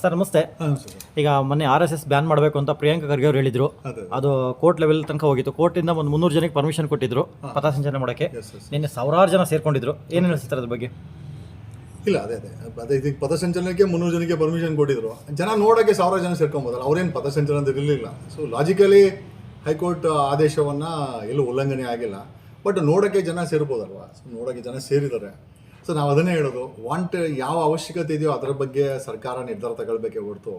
Sir ನಮಸ್ತೆ. ಈಗ ಮೊನ್ನೆ RSS ಬ್ಯಾನ್ ಮಾಡಬೇಕು ಅಂತ ಪ್ರಿಯಾಂಕಾ ಖರ್ಗೆ ಅವರು ಹೇಳಿದ್ರು. ಅದು ಕೋರ್ಟ್ ಲೆವೆಲ್ ತನಕ ಹೋಗಿತ್ತು. ಕೋರ್ಟಿಂದ ಒಂದು 300 ಜನಕ್ಕೆ ಪರ್ಮಿಷನ್ ಕೊಟ್ಟಿದ್ರು ಪಥಸಂಚಲನ ಮಾಡೋಕ್ಕೆ. ನಿನ್ನೆ ಸಾವಿರಾರು ಜನ ಸೇರ್ಕೊಂಡಿದ್ರು. ಏನು ಹೇಳ್ತಾರೆ ಅದ್ರ ಬಗ್ಗೆ? ಇಲ್ಲ, ಅದೇ ಇದಕ್ಕೆ ಪಥಸಂಚಲನಕ್ಕೆ 300 ಜನಕ್ಕೆ ಪರ್ಮಿಷನ್ ಕೊಟ್ಟಿದ್ರು. ಜನ ನೋಡೋಕ್ಕೆ ಸಾವಿರಾರು ಜನ ಸೇರ್ಕೊಂಬೋದಲ್ಲ, ಅವ್ರೇನು ಪಥಸಂಚಲನ ಇರಲಿಲ್ಲ. ಸೊ ಲಾಜಿಕಲಿ ಹೈಕೋರ್ಟ್ ಆದೇಶವನ್ನು ಎಲ್ಲೂ ಉಲ್ಲಂಘನೆ ಆಗಿಲ್ಲ. ಬಟ್ ನೋಡೋಕ್ಕೆ ಜನ ಸೇರ್ಬೋದಲ್ವಾ? ಸೊ ನೋಡೋಕ್ಕೆ ಜನ ಸೇರಿದ್ದಾರೆ. ಸೊ ನಾವು ಅದನ್ನೇ ಹೇಳೋದು, ಯಾವ ಅವಶ್ಯಕತೆ ಇದೆಯೋ ಅದರ ಬಗ್ಗೆ ಸರ್ಕಾರ ನಿರ್ಧಾರ ತಗೊಳ್ಬೇಕೇ ಹೊರತು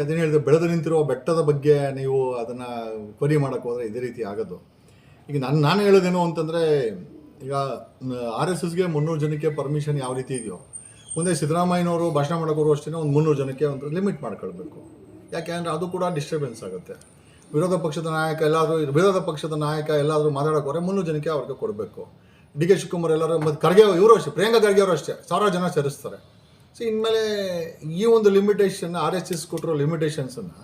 ಅದೇನು ಹೇಳಿದ್ರೆ ಬೆಳೆದು ನಿಂತಿರೋ ಬೆಟ್ಟದ ಬಗ್ಗೆ ನೀವು ಅದನ್ನು ಕೊರಿ ಮಾಡೋಕ್ಕೆ ಹೋದರೆ ಇದೇ ರೀತಿ ಆಗೋದು. ಈಗ ನಾನು ಹೇಳೋದೇನು ಅಂತಂದರೆ, ಈಗ RSSಗೆ 300 ಜನಕ್ಕೆ ಪರ್ಮಿಷನ್ ಯಾವ ರೀತಿ ಇದೆಯೋ, ಮುಂದೆ ಸಿದ್ದರಾಮಯ್ಯನವರು ಭಾಷಣ ಮಾಡೋಕೋರು ಅಷ್ಟೇ ಒಂದು 300 ಜನಕ್ಕೆ ಒಂದು ಲಿಮಿಟ್ ಮಾಡ್ಕೊಳ್ಬೇಕು. ಯಾಕೆಂದರೆ ಅದು ಕೂಡ ಡಿಸ್ಟರ್ಬೆನ್ಸ್ ಆಗುತ್ತೆ. ವಿರೋಧ ಪಕ್ಷದ ನಾಯಕ ಎಲ್ಲಾದರೂ ಮಾತಾಡೋಕೋರೆ 300 ಜನಕ್ಕೆ ಅವ್ರಿಗೆ ಕೊಡಬೇಕು. DK ಶಿವಕುಮಾರ್ ಎಲ್ಲರೂ ಮತ್ತು ಖರ್ಗೆ ಇವರು ಅಷ್ಟೇ, ಪ್ರಿಯಾಂಕಾ ಖರ್ಗೆ ಅವರು ಅಷ್ಟೇ, ಸಾವಿರಾರು ಜನ ಸೇರಿಸ್ತಾರೆ. ಸೊ ಇನ್ಮೇಲೆ ಈ ಒಂದು ಲಿಮಿಟೇಷನ್ RSS ಕೊಟ್ಟಿರೋ ಲಿಮಿಟೇಷನ್ಸನ್ನು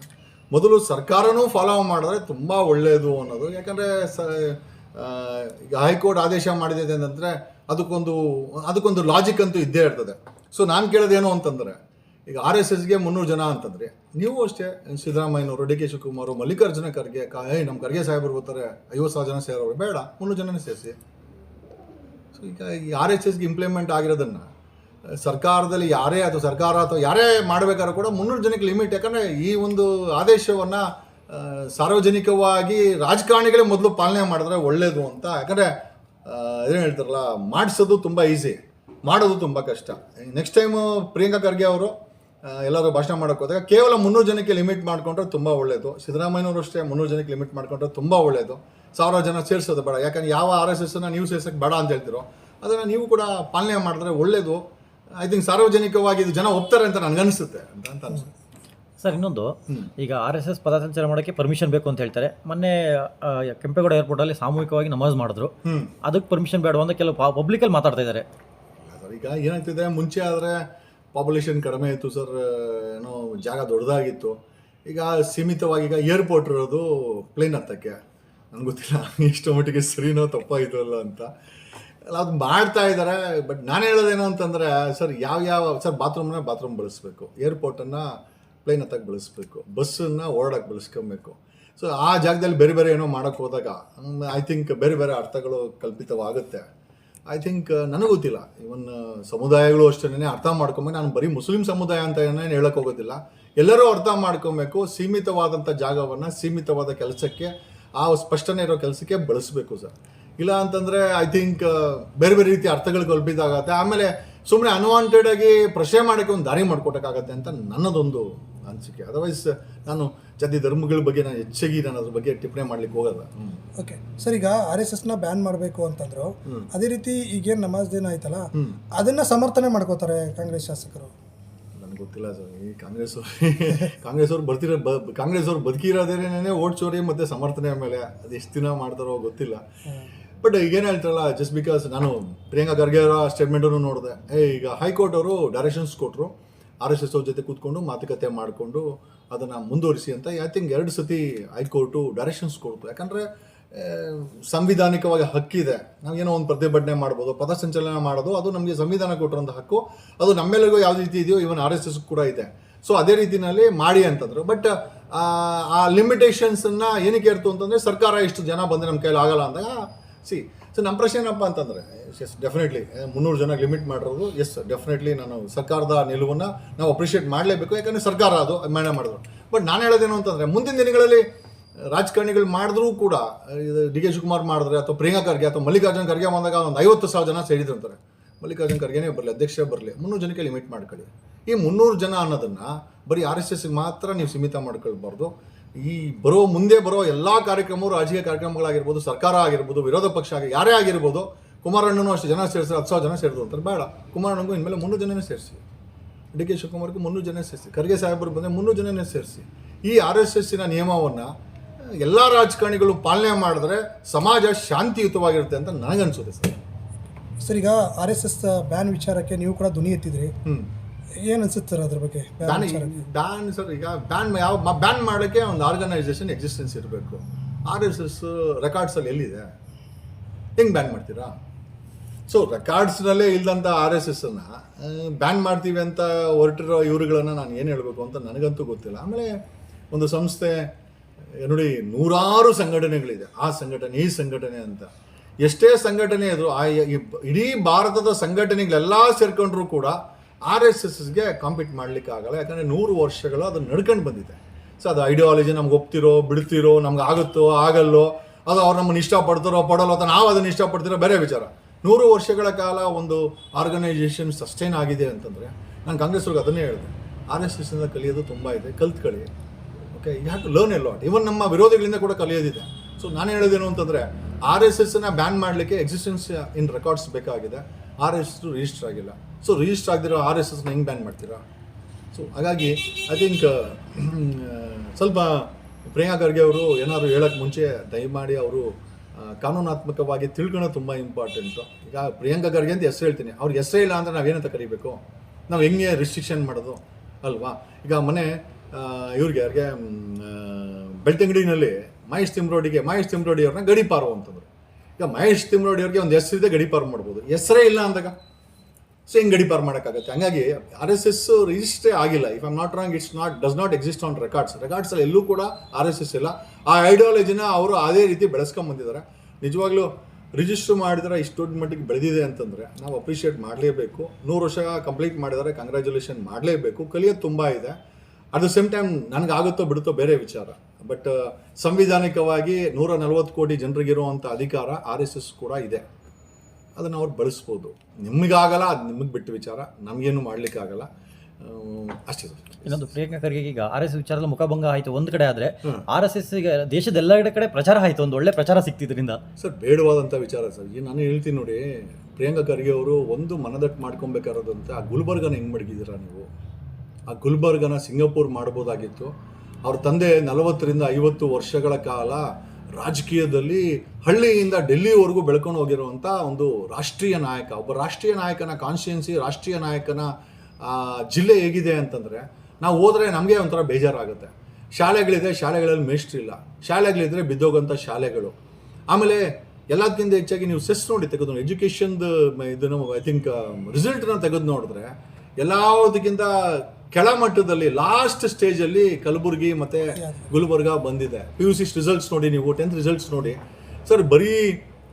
ಮೊದಲು ಸರ್ಕಾರನೂ ಫಾಲೋ ಮಾಡಿದ್ರೆ ತುಂಬ ಒಳ್ಳೆಯದು ಅನ್ನೋದು. ಯಾಕಂದರೆ ಈಗ ಹೈಕೋರ್ಟ್ ಆದೇಶ ಮಾಡಿದೆ ಅಂತಂದರೆ ಅದಕ್ಕೊಂದು ಲಾಜಿಕ್ ಅಂತೂ ಇದ್ದೇ ಇರ್ತದೆ. ಸೊ ನಾನು ಕೇಳೋದೇನು ಅಂತಂದರೆ, ಈಗ RSSಗೆ 300 ಜನ ಅಂತಂದರೆ ನೀವು ಅಷ್ಟೇ ಸಿದ್ದರಾಮಯ್ಯನವರು, DK ಶಿವಕುಮಾರ್, ಮಲ್ಲಿಕಾರ್ಜುನ ಖರ್ಗೆ, ನಮ್ಮ ಖರ್ಗೆ ಸಾಹೇಬರು ಬರ್ತಾರೆ, 50,000 ಜನ ಸೇರೋರು ಬೇಡ, 300 ಜನನೇ ಸೇರಿಸಿ. ಸೊ ಈಗ ಈ RSSಗೆ ಇಂಪ್ಲಿಮೆಂಟ್ ಆಗಿರೋದನ್ನು ಸರ್ಕಾರದಲ್ಲಿ ಯಾರೇ ಅದು ಸರ್ಕಾರ ಅಥವಾ ಯಾರೇ ಮಾಡಬೇಕಾದ್ರೂ ಕೂಡ 300 ಜನಕ್ಕೆ ಲಿಮಿಟ್. ಯಾಕಂದರೆ ಈ ಒಂದು ಆದೇಶವನ್ನು ಸಾರ್ವಜನಿಕವಾಗಿ ರಾಜಕಾರಣಿಗಳೇ ಮೊದಲು ಪಾಲನೆ ಮಾಡಿದ್ರೆ ಒಳ್ಳೆಯದು ಅಂತ. ಯಾಕಂದರೆ ಏನು ಹೇಳ್ತಾರಲ್ಲ, ಮಾಡಿಸೋದು ತುಂಬ ಈಸಿ, ಮಾಡೋದು ತುಂಬ ಕಷ್ಟ. ನೆಕ್ಸ್ಟ್ ಟೈಮು ಪ್ರಿಯಾಂಕಾ ಖರ್ಗೆ ಅವರು ಎಲ್ಲರೂ ಭಾಷಣ ಮಾಡೋಕ್ಕೆ ಹೋದಾಗ ಕೇವಲ 300 ಜನಕ್ಕೆ ಲಿಮಿಟ್ ಮಾಡಿಕೊಂಡ್ರೆ ತುಂಬ ಒಳ್ಳೆಯದು. ಸಿದ್ದರಾಮಯ್ಯನವರು ಅಷ್ಟೇ 300 ಜನಕ್ಕೆ ಲಿಮಿಟ್ ಮಾಡಿಕೊಂಡ್ರೆ ತುಂಬ ಒಳ್ಳೆಯದು. 1000 ಜನ ಸೇರಿಸೋದು ಬೇಡ. ಯಾಕಂದರೆ ಯಾವ RSSನ್ನು ನೀವು ಸೇರ್ಸೋಕ್ಕೆ ಬೇಡ ಅಂತ ಹೇಳ್ತಿರೋ ಅದನ್ನು ನೀವು ಕೂಡ ಪಾಲನೆ ಮಾಡಿದ್ರೆ ಒಳ್ಳೆಯದು. ಐ ಥಿಂಕ್ ಸಾರ್ವಜನಿಕವಾಗಿ ಇದು ಜನ ಒಪ್ತಾರೆ ಅಂತ ನನಗನ್ನಿಸುತ್ತೆ ಅಂತ ಅನಿಸುತ್ತೆ. ಸರ್ ಇನ್ನೊಂದು, ಈಗ RSS ಪಥಸಂಚಲನ ಮಾಡೋಕ್ಕೆ ಪರ್ಮಿಷನ್ ಬೇಕು ಅಂತ ಹೇಳ್ತಾರೆ. ಮೊನ್ನೆ ಕೆಂಪೇಗೌಡ ಏರ್ಪೋರ್ಟಲ್ಲಿ ಸಾಮೂಹಿಕವಾಗಿ ನಮಾಜ್ ಮಾಡಿದ್ರು. ಅದಕ್ಕೆ ಪರ್ಮಿಷನ್ ಬೇಡ ಅಂತ ಕೆಲವು ಪಬ್ಲಿಕಲ್ಲಿ ಮಾತಾಡ್ತಾ ಇದ್ದಾರೆ. ಸರ್ ಈಗ ಏನಾಗ್ತಿದೆ, ಮುಂಚೆ ಆದರೆ ಪಾಪ್ಯುಲೇಷನ್ ಕಡಿಮೆ ಇತ್ತು ಸರ್, ಏನೋ ಜಾಗ ದೊಡ್ಡದಾಗಿತ್ತು. ಈಗ ಸೀಮಿತವಾಗಿ ಈಗ ಏರ್ಪೋರ್ಟ್ ಇರೋದು ಪ್ಲೇನ್ ಹತ್ತಕ್ಕೆ. ನನಗೆ ಗೊತ್ತಿಲ್ಲ ಎಷ್ಟು ಮಟ್ಟಿಗೆ ಸರಿನೋ ತಪ್ಪಾಯಿತಲ್ಲ ಅಂತ ಅದು ಮಾಡ್ತಾ ಇದ್ದಾರೆ. ಬಟ್ ನಾನು ಹೇಳೋದೇನು ಅಂತಂದರೆ, ಸರ್ ಸರ್ ಬಾತ್ರೂಮ್ ಬಳಸಬೇಕು, ಏರ್ಪೋರ್ಟನ್ನು ಪ್ಲೇನ್ ಹತ್ತಕ್ಕೆ ಬಳಸಬೇಕು, ಬಸ್ಸನ್ನು ಓಡಾಡಕ್ಕೆ ಬಳಸ್ಕೊಬೇಕು. ಸೊ ಆ ಜಾಗದಲ್ಲಿ ಬೇರೆ ಬೇರೆ ಏನೋ ಮಾಡೋಕ್ಕೆ ಹೋದಾಗ ಐ ಥಿಂಕ್ ಬೇರೆ ಬೇರೆ ಅರ್ಥಗಳು ಕಲ್ಪಿತವಾಗುತ್ತೆ. ಐ ಥಿಂಕ್ ನನಗೆ ಗೊತ್ತಿಲ್ಲ, ಇವನ್ ಸಮುದಾಯಗಳು ಅಷ್ಟೇ ಅರ್ಥ ಮಾಡ್ಕೊಬೇಕು. ನಾನು ಬರೀ ಮುಸ್ಲಿಂ ಸಮುದಾಯ ಅಂತ ಏನೇನು ಹೇಳಕ್ಕೆ ಹೋಗೋದಿಲ್ಲ, ಎಲ್ಲರೂ ಅರ್ಥ ಮಾಡ್ಕೊಬೇಕು. ಸೀಮಿತವಾದಂಥ ಜಾಗವನ್ನು ಸೀಮಿತವಾದ ಕೆಲಸಕ್ಕೆ, ಆ ಸ್ಪಷ್ಟನೆ ಇರೋ ಕೆಲಸಕ್ಕೆ ಬಳಸಬೇಕು ಸರ್. ಇಲ್ಲ ಅಂತಂದರೆ ಐ ಥಿಂಕ್ ಬೇರೆ ಬೇರೆ ರೀತಿಯ ಅರ್ಥಗಳು ಕಲ್ಪಿತ ಆಗುತ್ತೆ. ಆಮೇಲೆ ಸುಮ್ಮನೆ ಅನ್ವಾಂಟೆಡ್ ಆಗಿ ಪ್ರಶ್ನೆ ಮಾಡೋಕ್ಕೆ ಒಂದು ದಾರಿ ಮಾಡಿಕೊಟ್ಟಕ್ಕಾಗತ್ತೆ ಅಂತ ನನ್ನದೊಂದು ಅನಿಸಿಕೆ. ಅದರ್ವೈಸ್ ನಾನು ಜಾತಿ ಧರ್ಮಗಳ ಬಗ್ಗೆ ನಾನು ಅದ್ರ ಬಗ್ಗೆ ಟಿಪ್ಪಣಿ ಮಾಡ್ಲಿಕ್ಕೆ ಹೋಗಲ್ಲ. ಓಕೆ ಸರ್, ಈಗ RSSನ ಬ್ಯಾನ್ ಮಾಡಬೇಕು ಅಂತಂದ್ರು, ಅದೇ ರೀತಿ ಈಗೇನು ನಮಾಜ್ ದಿನ ಆಯ್ತಲ್ಲ, ಅದನ್ನ ಸಮರ್ಥನೆ ಮಾಡ್ಕೋತಾರೆ ಕಾಂಗ್ರೆಸ್ ಶಾಸಕರು. ನನಗೆ ಗೊತ್ತಿಲ್ಲ ಸರ್, ಈ ಕಾಂಗ್ರೆಸ್ ಅವ್ರು ಬದುಕಿರೋದೇನೆ ಓಟ್ ಚೋರಿ ಮತ್ತು ಸಮರ್ಥನೆ ಮೇಲೆ ಅದು ಎಷ್ಟು ದಿನ ಮಾಡ್ತಾರೋ ಗೊತ್ತಿಲ್ಲ. ಬಟ್ ಈಗೇನು ಹೇಳ್ತಾರಲ್ಲ, ಜಸ್ಟ್ ಬಿಕಾಸ್ ನಾನು ಪ್ರಿಯಾಂಕಾ ಖರ್ಗೆ ಅವರ ಸ್ಟೇಟ್ಮೆಂಟನ್ನು ನೋಡಿದೆ. ಈಗ ಹೈಕೋರ್ಟ್ ಅವರು ಡೈರೆಕ್ಷನ್ಸ್ ಕೊಟ್ಟರು, RSS ಅವ್ರ ಜೊತೆ ಕೂತ್ಕೊಂಡು ಮಾತುಕತೆ ಮಾಡಿಕೊಂಡು ಅದನ್ನು ಮುಂದುವರಿಸಿ ಅಂತ. ಐ ಥಿಂಕ್ 2 ಸತಿ ಹೈಕೋರ್ಟು ಡೈರೆಕ್ಷನ್ಸ್ ಕೊಡ್ತು. ಯಾಕಂದರೆ ಸಂವಿಧಾನಿಕವಾಗಿ ಹಕ್ಕಿದೆ, ನಾವೇನೋ ಒಂದು ಪ್ರತಿಭಟನೆ ಮಾಡ್ಬೋದು, ಪಥಸಂಚಲನ ಮಾಡೋದು, ಅದು ನಮಗೆ ಸಂವಿಧಾನ ಕೊಟ್ಟಿರೋಂಥ ಹಕ್ಕು. ಅದು ನಮ್ಮೆಲ್ಲರಿಗೂ ಯಾವ ರೀತಿ ಇದೆಯೋ ಇವನ್ RSS ಕೂಡ ಇದೆ. ಸೊ ಅದೇ ರೀತಿಯಲ್ಲಿ ಮಾಡಿ ಅಂತಂದರು. ಬಟ್ ಆ ಲಿಮಿಟೇಷನ್ಸನ್ನು ಏನಕ್ಕೆ ಇರ್ತು ಅಂತಂದರೆ, ಸರ್ಕಾರ ಇಷ್ಟು ಜನ ಬಂದರೆ ನಮ್ಮ ಕೈಲಿ ಆಗಲ್ಲ ಅಂದಾಗ ಸೊ ನಮ್ಮ ಪ್ರಶ್ನೆ ಏನಪ್ಪ ಅಂತಂದರೆ, ಡೆಫಿನೆಟ್ಲಿ 300 ಜನ ಲಿಮಿಟ್ ಮಾಡಿರೋದು ಡೆಫಿನೆಟ್ಲಿ ನಾನು ಸರ್ಕಾರದ ನಿಲುವನ್ನು ನಾವು ಅಪ್ರಿಷಿಯೇಟ್ ಮಾಡಲೇಬೇಕು. ಯಾಕಂದರೆ ಸರ್ಕಾರ ಅದು ಮನ್ನಾ ಮಾಡಿದ್ರು. ಬಟ್ ನಾನು ಹೇಳೋದೇನು ಅಂತಂದರೆ, ಮುಂದಿನ ದಿನಗಳಲ್ಲಿ ರಾಜಕಾರಣಿಗಳು ಮಾಡಿದ್ರೂ ಕೂಡ, ಇದು DK ಶಿವಕುಮಾರ್ ಮಾಡಿದ್ರೆ ಅಥವಾ ಪ್ರಿಯಾಂಕಾ ಖರ್ಗೆ ಅಥವಾ ಮಲ್ಲಿಕಾರ್ಜುನ ಖರ್ಗೆ ಬಂದಾಗ ಒಂದು 50,000 ಜನ ಸೇರಿದ್ರು ಅಂತಾರೆ. ಮಲ್ಲಿಕಾರ್ಜುನ ಖರ್ಗೆನೇ ಬರಲಿ, ಅಧ್ಯಕ್ಷರೇ ಬರಲಿ, 300 ಜನಕ್ಕೆ ಲಿಮಿಟ್ ಮಾಡ್ಕೊಳ್ಳಿ. ಈ 300 ಜನ ಅನ್ನೋದನ್ನು ಬರೀ RSSಗೆ ಮಾತ್ರ ನೀವು ಸೀಮಿತ ಮಾಡ್ಕೊಳ್ಬಾರ್ದು. ಈ ಮುಂದೆ ಬರೋ ಎಲ್ಲ ಕಾರ್ಯಕ್ರಮಗಳು, ರಾಜಕೀಯ ಕಾರ್ಯಕ್ರಮಗಳಾಗಿರ್ಬೋದು, ಸರ್ಕಾರ ಆಗಿರ್ಬೋದು, ವಿರೋಧ ಪಕ್ಷ ಯಾರೇ ಆಗಿರ್ಬೋದು, ಕುಮಾರಣ್ಣನೂ ಅಷ್ಟು ಜನ ಸೇರಿಸಿ 10,000 ಜನ ಸೇರಿದ್ರು ಅಂತಾರೆ. ಬೇಡ, ಕುಮಾರಣ್ಣಗೂ ಇನ್ಮೇಲೆ 300 ಜನನೇ ಸೇರಿಸಿ, DK ಶಿವಕುಮಾರ್ಗೂ 300 ಜನ ಸೇರಿಸಿ, ಖರ್ಗೆ ಸಾಹೇಬರು ಬಂದರೆ 300 ಜನನೇ ಸೇರಿಸಿ. ಈ RSSನ ನಿಯಮವನ್ನು ಎಲ್ಲ ರಾಜಕಾರಣಿಗಳು ಪಾಲನೆ ಮಾಡಿದ್ರೆ ಸಮಾಜ ಶಾಂತಿಯುತವಾಗಿರುತ್ತೆ ಅಂತ ನನಗನ್ಸುತ್ತೆ ಸರ್. ಸರ್, ಈಗ RSS ಬ್ಯಾನ್ ವಿಚಾರಕ್ಕೆ ನೀವು ಕೂಡ ಧ್ವನಿ ಎತ್ತಿದ್ರಿ, ಏನು ಅನ್ಸುತ್ತೆ ಸರ್ ಅದ್ರ ಬಗ್ಗೆ? ಬ್ಯಾನ್ ಸರ್, ಈಗ ಬ್ಯಾನ್ ಮಾಡೋಕ್ಕೆ ಒಂದು ಆರ್ಗನೈಸೇಷನ್ ಎಕ್ಸಿಸ್ಟೆನ್ಸ್ ಇರಬೇಕು. RSS ರೆಕಾರ್ಡ್ಸಲ್ಲಿ ಎಲ್ಲಿದೆ? ಹೆಂಗೆ ಬ್ಯಾನ್ ಮಾಡ್ತೀರಾ? ಸೊ ರೆಕಾರ್ಡ್ಸ್ನಲ್ಲೇ ಇಲ್ದಂಥ RSSನ್ನು ಬ್ಯಾನ್ ಮಾಡ್ತೀವಿ ಅಂತ ಹೊರಟಿರೋ ಇವ್ರುಗಳನ್ನು ನಾನು ಏನು ಹೇಳಬೇಕು ಅಂತ ನನಗಂತೂ ಗೊತ್ತಿಲ್ಲ. ಆಮೇಲೆ ಒಂದು ಸಂಸ್ಥೆ ನೋಡಿ, ನೂರಾರು ಸಂಘಟನೆಗಳಿದೆ, ಆ ಸಂಘಟನೆ ಈ ಸಂಘಟನೆ ಅಂತ. ಎಷ್ಟೇ ಸಂಘಟನೆ ಇದ್ರು ಇಡೀ ಭಾರತದ ಸಂಘಟನೆಗಳೆಲ್ಲ ಸೇರ್ಕೊಂಡ್ರೂ ಕೂಡ RSSಗೆ ಕಾಂಪೀಟ್ ಮಾಡ್ಲಿಕ್ಕೆ ಆಗಲ್ಲ. ಯಾಕಂದರೆ 100 ವರ್ಷಗಳು ಅದು ನಡ್ಕೊಂಡು ಬಂದಿದೆ. ಸೊ ಅದು ಐಡಿಯಾಲಜಿ ನಮ್ಗೆ ಒಪ್ತಿರೋ ಬಿಡ್ತಿರೋ, ನಮ್ಗೆ ಆಗುತ್ತೋ ಆಗಲ್ಲೋ, ಅದು ಅವ್ರು ನಮ್ಮನ್ನು ಇಷ್ಟಪಡ್ತಾರೋ ಪಡೋಲ್ಲ ಅಥವಾ ನಾವು ಅದನ್ನು ಇಷ್ಟಪಡ್ತಿರೋ ಬೇರೆ ವಿಚಾರ. 100 ವರ್ಷಗಳ ಕಾಲ ಒಂದು ಆರ್ಗನೈಸೇಷನ್ ಸಸ್ಟೈನ್ ಆಗಿದೆ ಅಂತಂದರೆ ನಾನು ಕಾಂಗ್ರೆಸ್ವ್ರಿಗೆ ಅದನ್ನೇ ಹೇಳಿದೆ, RSSನಿಂದ ಕಲಿಯೋದು ತುಂಬ ಇದೆ, ಕಲ್ತ್ಕೊಳ್ಳಿ. Okay, you have to learn a lot. Even ನಮ್ಮ ವಿರೋಧಿಗಳಿಂದ ಕೂಡ ಕಲಿಯೋದಿದೆ. ಸೊ ನಾನು ಹೇಳೋದೇನು ಅಂತಂದರೆ RSSನ ಬ್ಯಾನ್ ಮಾಡಲಿಕ್ಕೆ ಎಕ್ಸಿಸ್ಟೆನ್ಸ್ ಇನ್ ರೆಕಾರ್ಡ್ಸ್ ಬೇಕಾಗಿದೆ. RSS ರಿಜಿಸ್ಟರ್ ಆಗಿಲ್ಲ. ಸೊ ರಿಜಿಸ್ಟರ್ ಆಗದಿರೋ RSSನ ಹೆಂಗೆ ಬ್ಯಾನ್ ಮಾಡ್ತೀರಾ? ಸೊ ಹಾಗಾಗಿ ಐ ಥಿಂಕ್ ಸ್ವಲ್ಪ ಪ್ರಿಯಾಂಕಾ ಖರ್ಗೆ ಅವರು ಏನಾದರೂ ಹೇಳೋಕ್ಕೆ ಮುಂಚೆ ದಯಮಾಡಿ ಅವರು ಕಾನೂನಾತ್ಮಕವಾಗಿ ತಿಳ್ಕೊಳ್ಳೋದು ತುಂಬ ಇಂಪಾರ್ಟೆಂಟು. ಈಗ ಪ್ರಿಯಾಂಕಾ ಖರ್ಗೆ ಅಂತ ಹೆಸರು ಹೇಳ್ತೀನಿ, ಅವ್ರಿಗೆ ಹೆಸರೇ ಇಲ್ಲ ಅಂದರೆ ನಾವೇನಂತ ಕರಿಬೇಕು? ನಾವು ಹೆಂಗೆ ರಿಸ್ಟ್ರಿಕ್ಷನ್ ಮಾಡೋದು ಅಲ್ವಾ? ಈಗ ಮನೆ ಇವ್ರಿಗೆ ಯಾರಿಗೆ ಬೆಳ್ತಂಗಡಿನಲ್ಲಿ ಮಹೇಶ್ ತಿಮ್ರೋಡಿ ಅವ್ರನ್ನ ಗಡೀಪಾರು ಅಂತಂದ್ರು. ಈಗ ಮಹೇಶ್ ತಿಮ್ರೋಡಿ ಅವ್ರಿಗೆ ಒಂದು ಹೆಸರಿದೆ, ಗಡೀಪಾರು ಮಾಡ್ಬೋದು. ಹೆಸರೇ ಇಲ್ಲ ಅಂದಾಗ ಸೊ ಹೆಂಗೆ ಗಡೀಪಾರು ಮಾಡೋಕ್ಕಾಗತ್ತೆ? ಹಂಗಾಗಿ RSS ರಿಜಿಸ್ಟ್ರೇ ಆಗಿಲ್ಲ. If I'm not wrong, does not exist on ರೆಕಾರ್ಡ್ಸಲ್ಲಿ ಎಲ್ಲೂ ಕೂಡ RSS ಇಲ್ಲ. ಆ ಐಡಿಯಾಲಜಿನ ಅವರು ಅದೇ ರೀತಿ ಬೆಳೆಸ್ಕೊಂಬಂದಿದ್ದಾರೆ. ನಿಜವಾಗ್ಲೂ ರಿಜಿಸ್ಟರ್ ಮಾಡಿದ್ರೆ ಇಷ್ಟು ದೊಡ್ಡ ಮಟ್ಟಿಗೆ ಬೆಳೆದಿದೆ ಅಂತಂದರೆ ನಾವು ಅಪ್ರಿಷಿಯೇಟ್ ಮಾಡಲೇಬೇಕು. 100 ವರ್ಷ ಕಂಪ್ಲೀಟ್ ಮಾಡಿದರೆ ಕಂಗ್ರ್ಯಾಚುಲೇಷನ್ ಮಾಡಲೇಬೇಕು. ಕಲಿಯೋದು ತುಂಬ ಇದೆ. ಅಟ್ ದ ಸೇಮ್ ಟೈಮ್ ನನಗಾಗುತ್ತೋ ಬಿಡುತ್ತೋ ಬೇರೆ ವಿಚಾರ. ಬಟ್ ಸಂವಿಧಾನಿಕವಾಗಿ 140 ಕೋಟಿ ಜನರಿಗಿರುವಂಥ ಅಧಿಕಾರ RSS ಕೂಡ ಇದೆ. ಅದನ್ನು ಅವ್ರು ಬಳಸ್ಬೋದು. ನಿಮಗಾಗಲ್ಲ, ಅದು ನಿಮಗೆ ಬಿಟ್ಟು ವಿಚಾರ, ನಮಗೇನು ಮಾಡಲಿಕ್ಕಾಗಲ್ಲ. ಅಷ್ಟೇ ಸರ್. ಇನ್ನೊಂದು ಪ್ರಿಯಾಂಕಾ ಖರ್ಗೆ ಈಗ RSS ವಿಚಾರದಲ್ಲಿ ಮುಖಭಂಗ ಆಯಿತು ಒಂದು ಕಡೆ, ಆದರೆ RSS ಈಗ ದೇಶದೆಲ್ಲ ಕಡೆ ಪ್ರಚಾರ ಆಯಿತು, ಒಂದು ಒಳ್ಳೆ ಪ್ರಚಾರ ಸಿಕ್ತಿದ್ರಿಂದ ಸರ್. ಬೇಡವಾದಂಥ ವಿಚಾರ ಸರ್. ಈಗ ನಾನು ಹೇಳ್ತೀನಿ ನೋಡಿ, ಪ್ರಿಯಾಂಕಾ ಖರ್ಗೆ ಅವರು ಒಂದು ಮನದಟ್ಟು ಮಾಡ್ಕೊಬೇಕಾದಂತೆ ಆ ಗುಲ್ಬರ್ಗನ ಹೆಂಗೆ ಮಡಗಿದ್ದೀರಾ ನೀವು? ಆ ಗುಲ್ಬರ್ಗನ ಸಿಂಗಾಪುರ್ ಮಾಡ್ಬೋದಾಗಿತ್ತು. ಅವ್ರ ತಂದೆ 40 ರಿಂದ 50 ವರ್ಷಗಳ ಕಾಲ ರಾಜಕೀಯದಲ್ಲಿ ಹಳ್ಳಿಯಿಂದ ಡೆಲ್ಲಿವರೆಗೂ ಬೆಳ್ಕೊಂಡು ಹೋಗಿರುವಂಥ ಒಂದು ರಾಷ್ಟ್ರೀಯ ನಾಯಕ. ಒಬ್ಬ ರಾಷ್ಟ್ರೀಯ ನಾಯಕನ ಕಾನ್ಸ್ಟಿಟ್ಯೂನ್ಸಿ, ರಾಷ್ಟ್ರೀಯ ನಾಯಕನ ಜಿಲ್ಲೆ ಹೇಗಿದೆ ಅಂತಂದರೆ ನಾವು ಹೋದರೆ ನಮಗೆ ಒಂಥರ ಬೇಜಾರಾಗುತ್ತೆ. ಶಾಲೆಗಳಿದೆ, ಶಾಲೆಗಳಲ್ಲಿ ಮೇಷ್ಟ್ರಿಲ್ಲ. ಶಾಲೆಗಳಿದ್ರೆ ಬಿದ್ದೋಗೋಂಥ ಶಾಲೆಗಳು. ಆಮೇಲೆ ಎಲ್ಲದಕ್ಕಿಂತ ಹೆಚ್ಚಾಗಿ ನೀವು ಸೆಸ್ ನೋಡಿ ತೆಗೆದು ನೋಡಿ, ಎಜುಕೇಷನ್ದು ಇದನ್ನು ಐ ಥಿಂಕ್ ರಿಸಲ್ಟನ್ನ ತೆಗೆದು ನೋಡಿದ್ರೆ ಎಲ್ಲದಕ್ಕಿಂತ ಕೆಳಮಟ್ಟದಲ್ಲಿ ಲಾಸ್ಟ್ ಸ್ಟೇಜಲ್ಲಿ ಕಲಬುರಗಿ ಮತ್ತು ಗುಲ್ಬರ್ಗ ಬಂದಿದೆ. PUC ರಿಸಲ್ಟ್ಸ್ ನೋಡಿ, ನೀವು 10th ರಿಸಲ್ಟ್ಸ್ ನೋಡಿ ಸರ್. ಬರೀ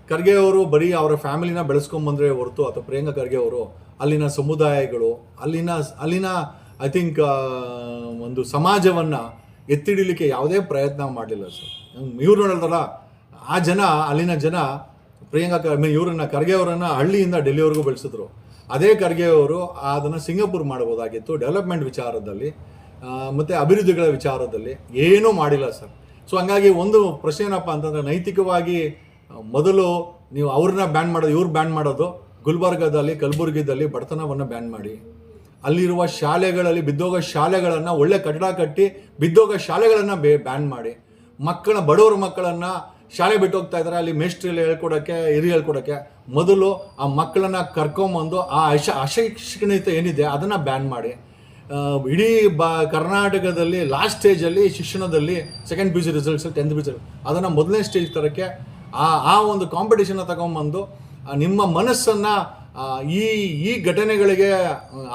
ಖರ್ಗೆ ಅವರು ಬರೀ ಅವರ ಫ್ಯಾಮಿಲಿನ ಬೆಳೆಸ್ಕೊಂಬಂದ್ರೆ ಹೊರತು, ಅಥವಾ ಪ್ರಿಯಾಂಕಾ ಖರ್ಗೆ ಅವರು ಅಲ್ಲಿನ ಸಮುದಾಯಗಳು, ಅಲ್ಲಿನ ಐ ಥಿಂಕ್ ಒಂದು ಸಮಾಜವನ್ನು ಎತ್ತಿಡಿಲಿಕ್ಕೆ ಯಾವುದೇ ಪ್ರಯತ್ನ ಮಾಡಲಿಲ್ಲ ಸರ್. ಇವ್ರು ನೋಡಲ್ದಲ್ಲ, ಆ ಜನ, ಅಲ್ಲಿನ ಜನ ಇವ್ರನ್ನ ಖರ್ಗೆ ಅವರನ್ನು ಹಳ್ಳಿಯಿಂದ ಡೆಲ್ಲಿವರೆಗೂ ಬೆಳೆಸಿದ್ರು. ಅದೇ ಖರ್ಗೆ ಅವರು ಅದನ್ನು ಸಿಂಗಾಪುರ್ ಮಾಡ್ಬೋದಾಗಿತ್ತು. ಡೆವಲಪ್ಮೆಂಟ್ ವಿಚಾರದಲ್ಲಿ ಮತ್ತು ಅಭಿವೃದ್ಧಿಗಳ ವಿಚಾರದಲ್ಲಿ ಏನೂ ಮಾಡಿಲ್ಲ ಸರ್. ಸೊ ಹಂಗಾಗಿ ಒಂದು ಪ್ರಶ್ನೆ ಏನಪ್ಪ ಅಂತಂದರೆ, ನೈತಿಕವಾಗಿ ಮೊದಲು ನೀವು ಅವ್ರನ್ನ ಬ್ಯಾನ್ ಮಾಡೋದು, ಇವ್ರು ಬ್ಯಾನ್ ಮಾಡೋದು, ಗುಲ್ಬರ್ಗದಲ್ಲಿ ಕಲಬುರಗಿದಲ್ಲಿ ಬಡತನವನ್ನು ಬ್ಯಾನ್ ಮಾಡಿ, ಅಲ್ಲಿರುವ ಶಾಲೆಗಳಲ್ಲಿ ಬಿದ್ದೋಗೋ ಶಾಲೆಗಳನ್ನು ಒಳ್ಳೆ ಕಟ್ಟಡ ಕಟ್ಟಿ ಬಿದ್ದೋಗೋ ಶಾಲೆಗಳನ್ನು ಬ್ಯಾನ್ ಮಾಡಿ, ಬಡವರ ಮಕ್ಕಳನ್ನು ಶಾಲೆ ಬಿಟ್ಟು ಹೋಗ್ತಾ ಇದ್ದಾರೆ, ಅಲ್ಲಿ ಮೇಷ್ಟ್ರಲ್ಲಿ ಹೇಳ್ಕೊಡೋಕ್ಕೆ, ಹೇಳ್ಕೊಡೋಕ್ಕೆ ಮೊದಲು ಆ ಮಕ್ಕಳನ್ನ ಕರ್ಕೊಂಬಂದು ಆ ಅಶಿಕ್ಷಣತೆ ಏನಿದೆ ಅದನ್ನು ಬ್ಯಾನ್ ಮಾಡಿ, ಇಡೀ ಕರ್ನಾಟಕದಲ್ಲಿ ಲಾಸ್ಟ್ ಸ್ಟೇಜಲ್ಲಿ ಶಿಕ್ಷಣದಲ್ಲಿ 2nd PUC results, 10th PUC ಅದನ್ನು ಮೊದಲನೇ ಸ್ಟೇಜ್ ತರೋಕ್ಕೆ ಆ ಒಂದು ಕಾಂಪಿಟೇಷನ್ನ ತಗೊಂಬಂದು ನಿಮ್ಮ ಮನಸ್ಸನ್ನು ಈ ಘಟನೆಗಳಿಗೆ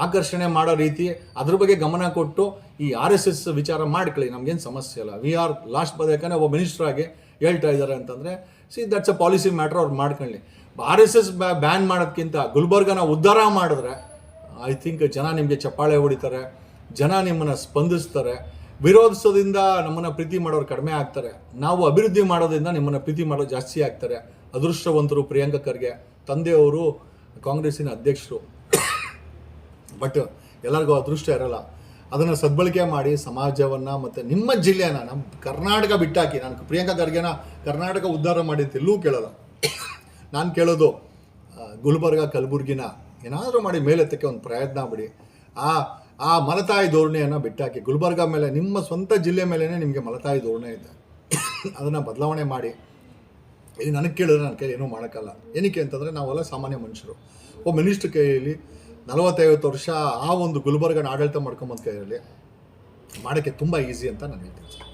ಆಕರ್ಷಣೆ ಮಾಡೋ ರೀತಿ ಅದ್ರ ಬಗ್ಗೆ ಗಮನ ಕೊಟ್ಟು ಈ RSS ವಿಚಾರ ಮಾಡ್ಕೊಳ್ಳಿ, ನಮಗೇನು ಸಮಸ್ಯೆ ಇಲ್ಲ. ವಿ ಆರ್ ಲಾಸ್ಟ್ ಯಾಕಂದರೆ ಒಬ್ಬ ಮಿನಿಸ್ಟರ್ ಆಗಿ ಹೇಳ್ತಾ ಇದ್ದಾರೆ ಅಂತಂದರೆ ದಟ್ಸ್ ಅ ಪಾಲಿಸಿ ಮ್ಯಾಟ್ರ್, ಅವ್ರು ಮಾಡ್ಕೊಳ್ಳಿ. RSS ಬ್ಯಾನ್ ಮಾಡೋದಕ್ಕಿಂತ ಗುಲ್ಬರ್ಗನ ಉದ್ಧಾರ ಮಾಡಿದ್ರೆ ಐ ಥಿಂಕ್ ಜನ ನಿಮಗೆ ಚಪ್ಪಾಳೆ ಹೊಡಿತಾರೆ, ಜನ ನಿಮ್ಮನ್ನು ಸ್ಪಂದಿಸ್ತಾರೆ. ವಿರೋಧಿಸೋದ್ರಿಂದ ನಮ್ಮನ್ನು ಪ್ರೀತಿ ಮಾಡೋರು ಕಡಿಮೆ ಆಗ್ತಾರೆ, ನಾವು ಅಭಿವೃದ್ಧಿ ಮಾಡೋದ್ರಿಂದ ನಿಮ್ಮನ್ನು ಪ್ರೀತಿ ಮಾಡೋದು ಜಾಸ್ತಿ ಆಗ್ತಾರೆ. ಅದೃಷ್ಟವಂತರು ಪ್ರಿಯಾಂಕಾ ಖರ್ಗೆ, ತಂದೆಯವರು ಕಾಂಗ್ರೆಸ್ಸಿನ ಅಧ್ಯಕ್ಷರು. ಬಟ್ ಎಲ್ಲರಿಗೂ ಅದೃಷ್ಟ ಇರಲ್ಲ. ಅದನ್ನು ಸದ್ಬಳಕೆ ಮಾಡಿ ಸಮಾಜವನ್ನು ಮತ್ತು ನಿಮ್ಮ ಜಿಲ್ಲೆನ, ನಮ್ಮ ಕರ್ನಾಟಕ ಬಿಟ್ಟಾಕಿ. ನಾನು ಪ್ರಿಯಾಂಕಾ ಖರ್ಗೆನ ಕರ್ನಾಟಕ ಉದ್ಧಾರ ಮಾಡಿದ್ದು ಎಲ್ಲೂ ಕೇಳಲ್ಲ. ನಾನು ಕೇಳೋದು ಗುಲ್ಬರ್ಗ ಕಲಬುರ್ಗಿನ ಏನಾದರೂ ಮಾಡಿ ಮೇಲೆತ್ತಕ್ಕೆ ಒಂದು ಪ್ರಯತ್ನ ಬಿಡಿ. ಆ ಮಲತಾಯಿ ಧೋರಣೆಯನ್ನು ಬಿಟ್ಟಾಕಿ. ಗುಲ್ಬರ್ಗ ಮೇಲೆ, ನಿಮ್ಮ ಸ್ವಂತ ಜಿಲ್ಲೆ ಮೇಲೇ ನಿಮಗೆ ಮಲತಾಯಿ ಧೋರಣೆ ಇದೆ, ಅದನ್ನು ಬದಲಾವಣೆ ಮಾಡಿ. ಈಗ ನನಗೆ ಕೇಳಿದ್ರೆ ನನ್ನ ಕೈ ಏನೂ ಮಾಡೋಕ್ಕಲ್ಲ. ಏನಕ್ಕೆ ಅಂತಂದರೆ ನಾವೆಲ್ಲ ಸಾಮಾನ್ಯ ಮನುಷ್ಯರು. ಒಬ್ಬ ಮಿನಿಸ್ಟ್ರ್ ಕೈಯಲ್ಲಿ 40-50 ವರ್ಷ ಆ ಒಂದು ಗುಲ್ಬರ್ಗನ ಆಡಳಿತ ಮಾಡ್ಕೊಂಬಂದು ಕೈಯಲ್ಲಿ ಮಾಡೋಕ್ಕೆ ತುಂಬ ಈಸಿ ಅಂತ ನಾನು ಹೇಳ್ತೀನಿ ಸರ್.